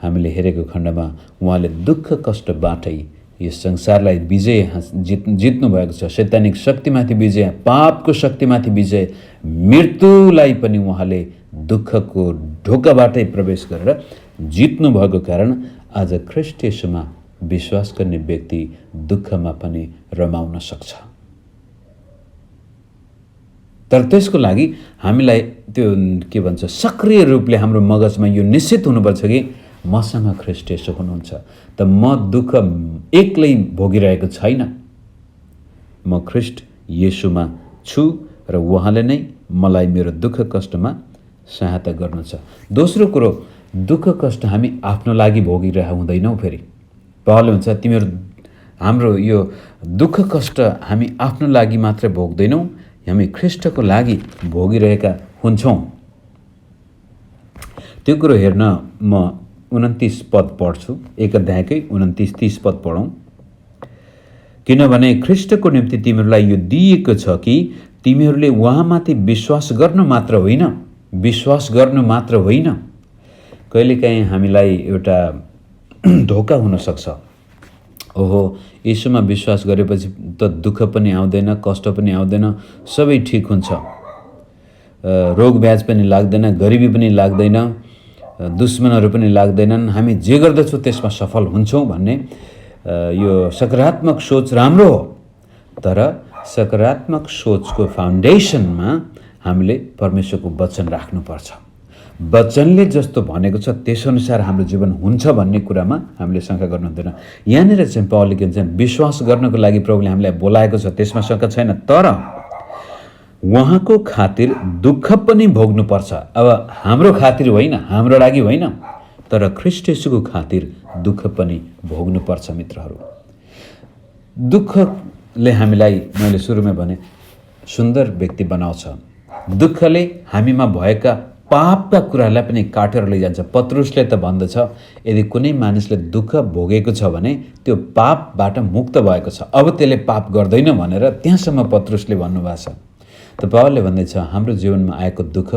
हामीले हेरेको खण्डमा उहाँले दुःख कष्टबाटै यो संसारलाई विजय जित्नु भएको छ। शैतानिक शक्तिमाथि विजय, पापको शक्तिमाथि विजय, मृत्युलाई पनि उहाँले दुःखको ढोकाबाटै प्रवेश गरेर जित्नु भएको कारण आज ख्रीष्ट येशूमा विश्वास गर्ने व्यक्ति दुःखमा पनि रमाउन सक्छ। तर त्यसको लागि हामीलाई त्यो के भन्छ सक्रिय रूपले हाम्रो मगजमा यो निश्चित हुनुपर्छ कि मसँग ख्रीष्ट येशू हुनुहुन्छ, त म दुःख एक्लै भोगिरहेको छैन, म ख्रीष्ट येशूमा छु र उहाँले नै मलाई मेरो दुःख कष्टमा सहायता गर्नुहुन्छ। दोस्रो कुरो, दुःख कष्ट हामी आफ्नो लागि भोगिरहेको हुँदैनौँ। फेरि पौलले भन्छ तिमीहरू हाम्रो यो दुःख कष्ट हामी आफ्नो लागि मात्रै भोग्दैनौँ, हामी ख्रीष्टको लागि भोगिरहेका हुन्छौँ। त्यो कुरो हेर्न म 29 पद पढ्छु, 1 अध्यायकै 29-30 पद पढौँ। किनभने ख्रीष्टको निम्ति तिमीहरूलाई यो दिइएको छ कि तिमीहरूले उहाँमाथि विश्वास गर्नु मात्र होइन। कहिलेकाहीँ हामीलाई एउटा धोका हुनसक्छ, ओहो येशूमा विश्वास गरेपछि त दुःख पनि आउँदैन, कष्ट पनि आउँदैन, सबै ठिक हुन्छ, रोग ब्याज पनि लाग्दैन, गरिबी पनि लाग्दैन, दुश्मनहरू पनि लाग्दैनन्, हामी जे गर्दछौँ त्यसमा सफल हुन्छौँ भन्ने यो सकारात्मक सोच राम्रो हो। तर सकारात्मक सोचको फाउन्डेसनमा हामीले परमेश्वरको वचन राख्नुपर्छ। वचनले जस्तो भनेको छ त्यसअनुसार हाम्रो जीवन हुन्छ भन्ने कुरामा हामीले शङ्का गर्नु हुँदैन। यहाँनिर चाहिँ पौलले के भन्छ, विश्वास गर्नको लागि प्रभुले हामीलाई बोलाएको छ, त्यसमा शङ्का छैन। तर उहाँको खातिर दुःख पनि भोग्नुपर्छ। अब हाम्रो खातिर होइन, हाम्रो लागि होइन, तर ख्रीष्ट येशूको खातिर दुःख पनि भोग्नुपर्छ। मित्रहरू, दुःखले हामीलाई, मैले सुरुमा भने, सुन्दर व्यक्ति बनाउँछ। दुःखले हामीमा भएका पापका कुराहरूलाई पनि काटेर लैजान्छ। पत्रुसले त भन्दछ, यदि कुनै मानिसले दुःख भोगेको छ भने त्यो पापबाट मुक्त भएको छ, अब त्यसले पाप गर्दैन भनेर त्यहाँसम्म पत्रुसले भन्नुभएको छ। त पावलले भन्दैछ, हाम्रो जीवनमा आएको दुःख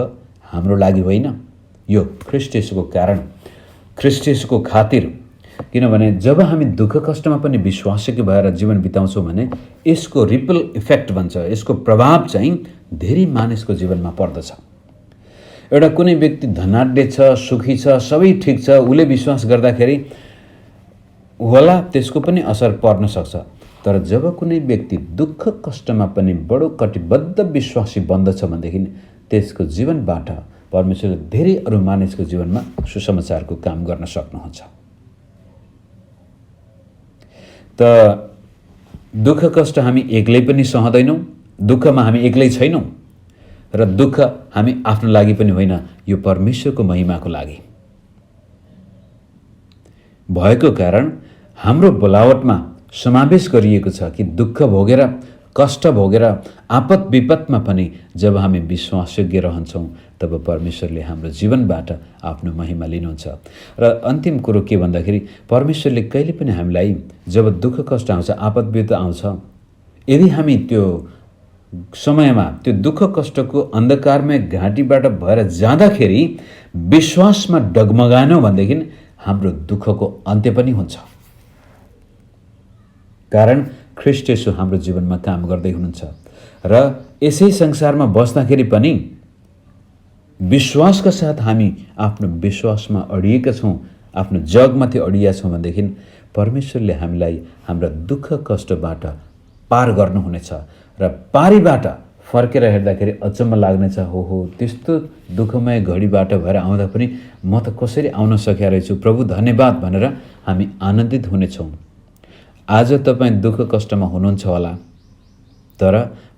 हाम्रो लागि होइन, यो ख्रीष्ट येशूको कारण, ख्रीष्ट येशूको खातिर। किनभने जब हामी दुःख कष्टमा पनि विश्वासयोग्य भएर जीवन बिताउँछौँ भने यसको रिपल इफेक्ट भन्छ, यसको प्रभाव चाहिँ धेरै मानिसको जीवनमा पर्दछ। एउटा कुनै व्यक्ति धनाढ्य छ, सुखी छ, सबै ठिक छ, उसले विश्वास गर्दाखेरि होला त्यसको पनि असर पर्न सक्छ। तर जब कुनै व्यक्ति दुःख कष्टमा पनि बडो कटिबद्ध विश्वासी बन्दछ भनेदेखि त्यसको जीवनबाट परमेश्वरले धेरै अरू मानिसको जीवनमा सुसमाचारको काम गर्न सक्नुहुन्छ। त दुःख कष्ट हामी एक्लै पनि सहँदैनौँ, दुःखमा हामी एक्लै छैनौँ, र दुःख हामी आफ्नो लागि पनि होइन, यो परमेश्वरको महिमाको लागि भएको कारण हाम्रो बोलावटमा समावेश गरिएको छ कि दुःख भोगेर, कष्ट भोगेर, आपत विपतमा पनि जब हामी विश्वासयोग्य रहन्छौँ तब परमेश्वरले हाम्रो जीवनबाट आफ्नो महिमा लिनुहुन्छ। र अन्तिम कुरो के भन्दाखेरि परमेश्वरले कहिले पनि हामीलाई जब दुःख कष्ट आउँछ, आपत विपत आउँछ, यदि हामी त्यो समयमा त्यो दुःख कष्टको अन्धकारमय घाँटीबाट भएर जाँदाखेरि विश्वासमा डगमगाएनौँ भनेदेखि हाम्रो दुःखको अन्त्य पनि हुन्छ। कारण ख्रीष्ट येशू हाम्रो जीवनमा काम गर्दै हुनुहुन्छ र यसै संसारमा बस्दाखेरि पनि विश्वासका साथ हामी आफ्नो विश्वासमा अडिएका छौँ, आफ्नो जगमाथि अडिएका छौँ भनेदेखि परमेश्वरले हामीलाई हाम्रा दुःख कष्टबाट पार गर्नुहुनेछ र पारीबाट फर्केर हेर्दाखेरि अचम्म लाग्नेछ, हो त्यस्तो दुःखमय घडीबाट भएर आउँदा पनि म त कसरी आउन सकेका रहेछु, प्रभु धन्यवाद भनेर हामी आनन्दित हुनेछौँ। आज तपाईँ दुःख कष्टमा हुनुहुन्छ होला, तर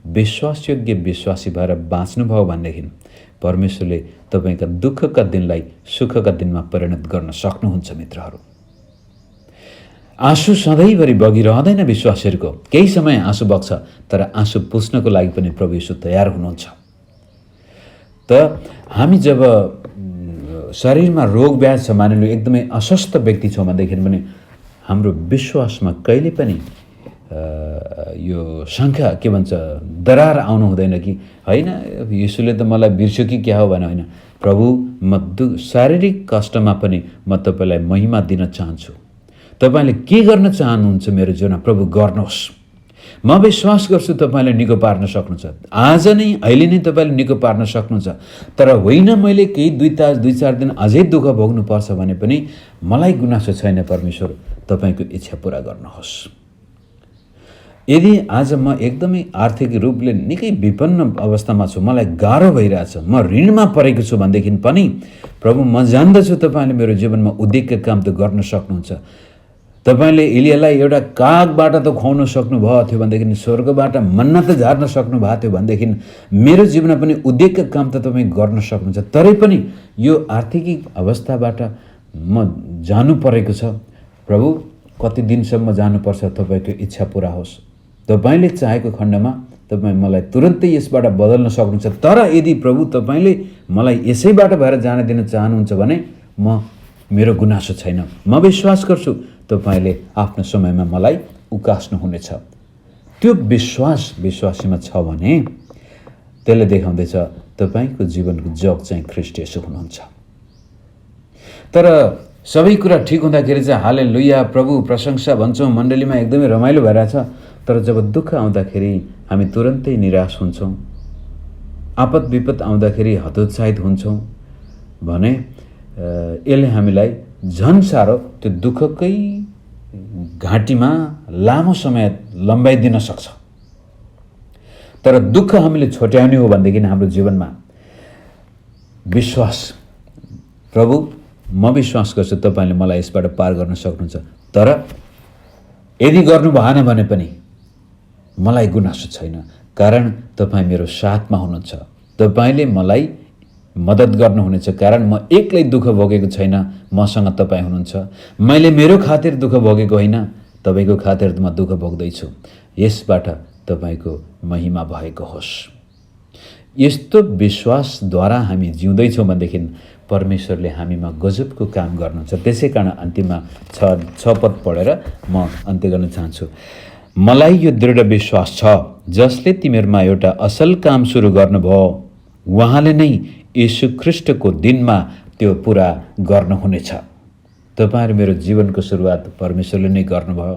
विश्वासयोग्य विश्वासी भएर बाँच्नुभयो भनेदेखि परमेश्वरले तपाईँका दुःखका दिनलाई सुखका दिनमा परिणत गर्न सक्नुहुन्छ। मित्रहरू, आँसु सधैँभरि बगिरहँदैन विश्वासीहरूको, केही समय आँसु बग्छ, तर आँसु पुस्नको लागि पनि प्रभु येशू तयार हुनुहुन्छ। त हामी जब शरीरमा रोग व्याध छ, मानिलिनु एकदमै अस्वस्थ व्यक्ति छौँ भनेदेखि पनि हाम्रो विश्वासमा कहिले पनि यो शङ्का के भन्छ दरार आउनु हुँदैन कि होइन येशूले त मलाई बिर्स्यो कि क्या हो भने होइन, प्रभु म शारीरिक कष्टमा पनि म तपाईँलाई महिमा दिन चाहन्छु, तपाईँले के गर्न चाहनुहुन्छ मेरो जीवनमा प्रभु गर्नुहोस्, म विश्वास गर्छु तपाईँले निको पार्न सक्नुहुन्छ, आज नै अहिले नै तपाईँले निको पार्न सक्नुहुन्छ। तर होइन मैले केही दुई चार दिन अझै दुःख भोग्नुपर्छ भने पनि मलाई गुनासो छैन, परमेश्वर तपाईँको इच्छा पुरा गर्नुहोस्। यदि आज म एकदमै आर्थिक रूपले निकै विपन्न अवस्थामा छु, मलाई गाह्रो भइरहेछ, म ऋणमा परेको छु भनेदेखि पनि प्रभु म जान्दछु तपाईँले मेरो जीवनमा उद्योगका काम त गर्न सक्नुहुन्छ। तपाईँले एलियालाई एउटा कागबाट त खुवाउन सक्नुभएको थियो भनेदेखि, स्वर्गबाट मन्ना त झार्न सक्नु भएको थियो भनेदेखि मेरो जीवनमा पनि उद्योगका काम त तपाईँ गर्न सक्नुहुन्छ। तरै पनि यो आर्थिक अवस्थाबाट म जानु परेको छ, प्रभु कति दिनसम्म जानुपर्छ, तपाईँको इच्छा पुरा होस्, तपाईँले चाहेको खण्डमा तपाईँ मलाई तुरन्तै यसबाट बदल्न सक्नुहुन्छ। तर यदि प्रभु तपाईँले मलाई यसैबाट भएर जान दिन चाहनुहुन्छ भने मेरो गुनासो छैन, म विश्वास गर्छु तपाईँले आफ्नो समयमा मलाई उकास्नुहुनेछ। त्यो विश्वास विश्वासीमा छ भने त्यसले देखाउँदैछ तपाईँको जीवनको जग चाहिँ ख्रीष्ट येशू हुनुहुन्छ। तर सबै कुरा ठिक हुँदाखेरि चाहिँ हालेलुया प्रभु प्रशंसा भन्छौँ, मण्डलीमा एकदमै रमाइलो भइरहेछ। तर जब दुःख आउँदाखेरि हामी तुरन्तै निराश हुन्छौँ, आपत विपत आउँदाखेरि हतोत्साहित हुन्छौँ भने यसले हामीलाई झन् साह्रो त्यो दुःखकै घाँटीमा लामो समय लम्बाइदिन सक्छ। तर दुःख हामीले छोट्याउने हो भनेदेखि हाम्रो जीवनमा विश्वास, प्रभु म विश्वास गर्छु तपाईँले मलाई यसबाट पार गर्न सक्नुहुन्छ, तर यदि गर्नु भएन भने पनि मलाई गुनासो छैन, कारण तपाईँ मेरो साथमा हुनुहुन्छ, तपाईँले मलाई मद्दत गर्नुहुनेछ। कारण म एक्लै दुःख भोगेको छैन, मसँग तपाईँ हुनुहुन्छ, मैले मेरो खातिर दुःख भोगेको होइन, तपाईँको खातिर म दुःख भोग्दैछु, यसबाट तपाईँको महिमा भएको होस्। यस्तो विश्वासद्वारा हामी जिउँदैछौँ भनेदेखि परमेश्वरले हामीमा गजबको काम गर्नुहुन्छ। त्यसै कारण अन्तिममा छ पद पढेर म अन्त्य गर्न चाहन्छु। मलाई यो दृढ विश्वास छ, जसले तिमीहरूमा एउटा असल काम सुरु गर्नुभयो उहाँले नै यीशु ख्रीष्टको दिनमा त्यो पुरा गर्नुहुनेछ। तपाईहरु मेरो जीवनको सुरुवात परमेश्वरले नै गर्नुभयो।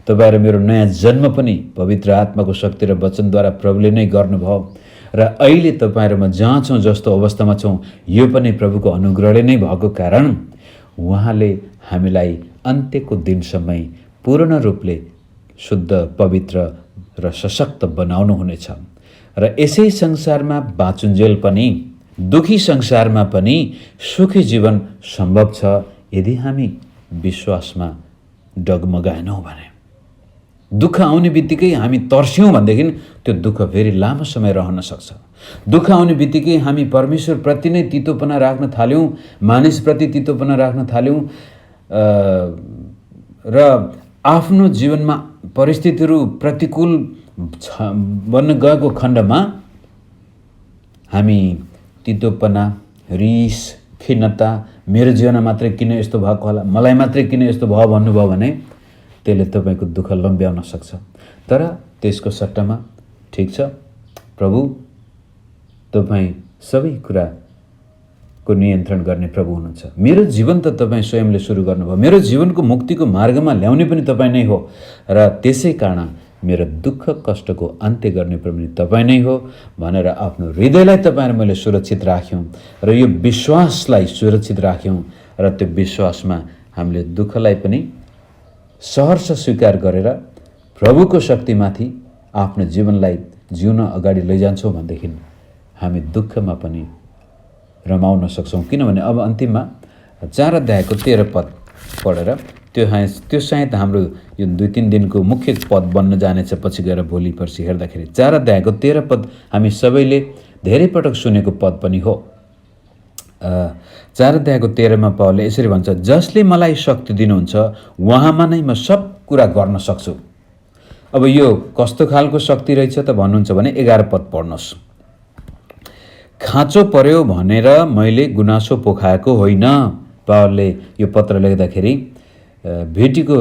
तपाईहरु मेरो नयाँ जन्म पनि पवित्र आत्माको शक्ति र वचनद्वारा प्रभुले नै गर्नुभयो र अहिले तपाईहरुमा जहाँ छौं, जस्तो अवस्थामा छौं, यो पनि प्रभुको अनुग्रहले नै भएको कारण उहाँले हामीलाई अन्त्यको दिनसम्म पूर्ण रूपले शुद्ध, पवित्र र सशक्त बनाउनु हुनेछ। र यसै संसारमा बाँचुन्जेल पनि, दुखी संसारमा पनि सुखी जीवन सम्भव छ यदि हामी विश्वासमा डगमगाएनौं भने। दुःख आउने बित्तिकै हामी तर्स्यौं भनेदेखि त्यो दुःख फेरि लामो समय रहन सक्छ। दुःख आउने बित्तिकै हामी परमेश्वर प्रति नै तितोपना राख्न थाल्यौं, मानिसप्रति तितोपना राख्न थाल्यौं र आफ्नो जीवनमा परिस्थितिहरू प्रतिकूल बन्न गएको खण्डमा हामी तितोपना, रिस, खिन्नता, मेरो जीवनमा मात्रै किन यस्तो भएको होला, मलाई मात्रै किन यस्तो भयो भन्नुभयो भने त्यसले तपाईको दुःख लम्ब्याउन सक्छ। तर त्यसको सट्टामा ठीक छ, प्रभु तपाई सबै कुराको नियन्त्रण गर्ने प्रभु हुनुहुन्छ। मेरो जीवन त तपाई स्वयंले सुरु गर्नुभयो, मेरो जीवनको मुक्तिको मार्गमा ल्याउने पनि तपाई नै हो र त्यसै कारण मेरो दुःख कष्टको अन्त्य गर्ने प्रभु तपाई नै हो भनेर आफ्नो हृदयलाई तपाईहरु मैले सुरक्षित राख्यौं र यो विश्वासलाई सुरक्षित राख्यौं र त्यो विश्वासमा हामीले दुःखलाई पनि सहर्ष स्वीकार गरेर प्रभुको शक्तिमाथि आफ्नो जीवनलाई जिउन अगाडि लैजान्छौं भनेदेखि हामी दुःखमा पनि रमाउन सक्छौं। किनभने अब अन्तिममा 4 अध्यायको 13 पद पढेर त्यो सायद हाम्रो यो 2-3 दिनको मुख्य पद बन्न जानेछ पछि गएर भोलि पर्सि हेर्दाखेरि। 4 अध्यायको 13 पद हामी सबैले धेरै पटक सुनेको पद पनि हो। 4 अध्यायको 13 मा पावलले यसरी भन्छ, जसले मलाई शक्ति दिनुहुन्छ उहाँमा नै म सब कुरा गर्न सक्छु। अब यो कस्तो खालको शक्ति रहेछ त भन्नुहुन्छ भने 11 पद पढ्नुहोस्। खाँचो पर्यो भनेर मैले गुनासो पोखाएको होइन। पावलले यो पत्र लेख्दाखेरि भेटीको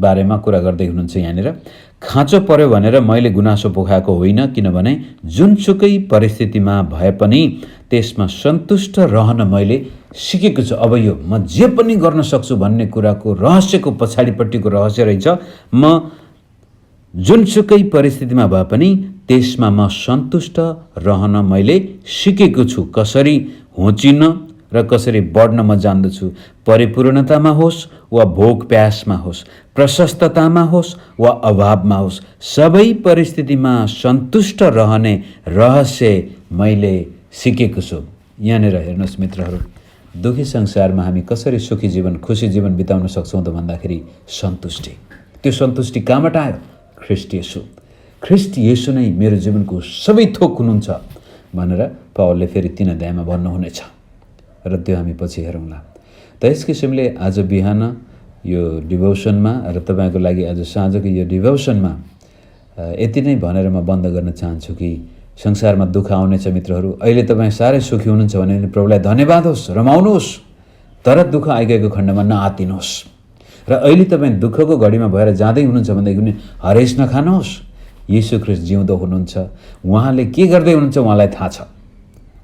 बारेमा कुरा गर्दै हुनुहुन्छ। यहाँनिर खाँचो पर्यो भनेर मैले गुनासो पोखाएको होइन, किनभने जुनसुकै परिस्थितिमा भए पनि त्यसमा सन्तुष्ट रहन मैले सिकेको छु। अब यो म जे पनि गर्न सक्छु भन्ने कुराको रहस्यको पछाडिपट्टिको रहस्य रहेछ। म जुनसुकै परिस्थितिमा भए पनि त्यसमा म सन्तुष्ट रहन मैले सिकेको छु। कसरी होचिन र कसरी बढ्न म जान्दछु। परिपूर्णतामा होस् वा भोक प्यासमा होस्, प्रशस्ततामा होस् वा अभावमा होस्, सबै परिस्थितिमा सन्तुष्ट रहने रहस्य मैले सिकेको छु। यहाँनिर हेर्नुहोस् मित्रहरू, दुखी संसारमा हामी कसरी सुखी जीवन, खुशी जीवन बिताउन सक्छौं त भन्दाखेरि सन्तुष्टि। त्यो सन्तुष्टि कहाँबाट आयो? ख्रीष्ट येशू। ख्रीष्ट येशू नै मेरो जीवनको सबै थोक हुनुहुन्छ भनेर पावलले फेरि 3 अध्यायमा भन्नुहुनेछ र त्यो हामी पछि हेरौँला। त यस किसिमले आज बिहान यो डिभोसनमा र तपाईको लागि आज साँझको यो डिभोसनमा यति नै भनेर म बन्द गर्न चाहन्छु कि संसारमा दुःख आउनेछ मित्रहरू। अहिले तपाईँ साह्रै सुखी हुनुहुन्छ भने प्रभुलाई धन्यवाद होस्, रमाउनुहोस्। तर दुःख आइगएको खण्डमा नआतिनुहोस् र अहिले तपाईँ दुःखको घडीमा भएर जाँदै हुनुहुन्छ भनेदेखि हरेस नखानुहोस्। येशू ख्रीष्ट जिउँदो हुनुहुन्छ। उहाँले के गर्दै हुनुहुन्छ उहाँलाई थाहा छ।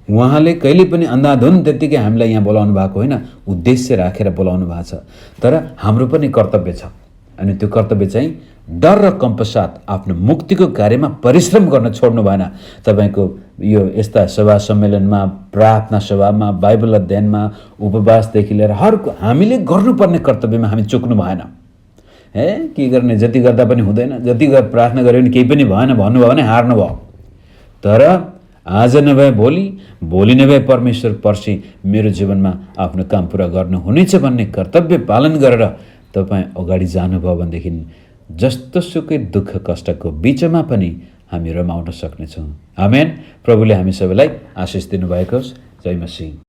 उहाँले कहिले पनि अन्धाधुन त्यतिकै हामीलाई यहाँ बोलाउनु भएको होइन, उद्देश्य राखेर बोलाउनु भएको छ। तर हाम्रो पनि कर्तव्य छ अनि त्यो कर्तव्य चाहिँ डर र कम्पसाथ आफ्नो मुक्तिको कार्यमा परिश्रम गर्न छोड्नु भएन। तपाईको यो यस्ता सभा सम्मेलनमा, प्रार्थना सभामा, बाइबल अध्ययनमा, उपवासदेखि लिएर हामीले गर्नुपर्ने कर्तव्यमा हामी चुक्नु भएन। के गर्ने, जति गर्दा पनि हुँदैन, जति प्रार्थना गरे पनि केही पनि भएन भन्नुभयो भने हार्नु भयो। तर आज नभए भोलि, भोलि नभए परमेश्वर पर्सि मेरो जीवनमा आफ्नो काम पुरा गर्नुहुनेछ भन्ने कर्तव्य पालन गरेर तपाईँ अगाडि जानुभयो भनेदेखि जस्तो सुकै दुःख कष्टको बीचमा पनि हामी रमाउन सक्नेछौँ। आमेन। प्रभुले हामी सबैलाई आशिष दिनुभएको होस्। जय मसीह।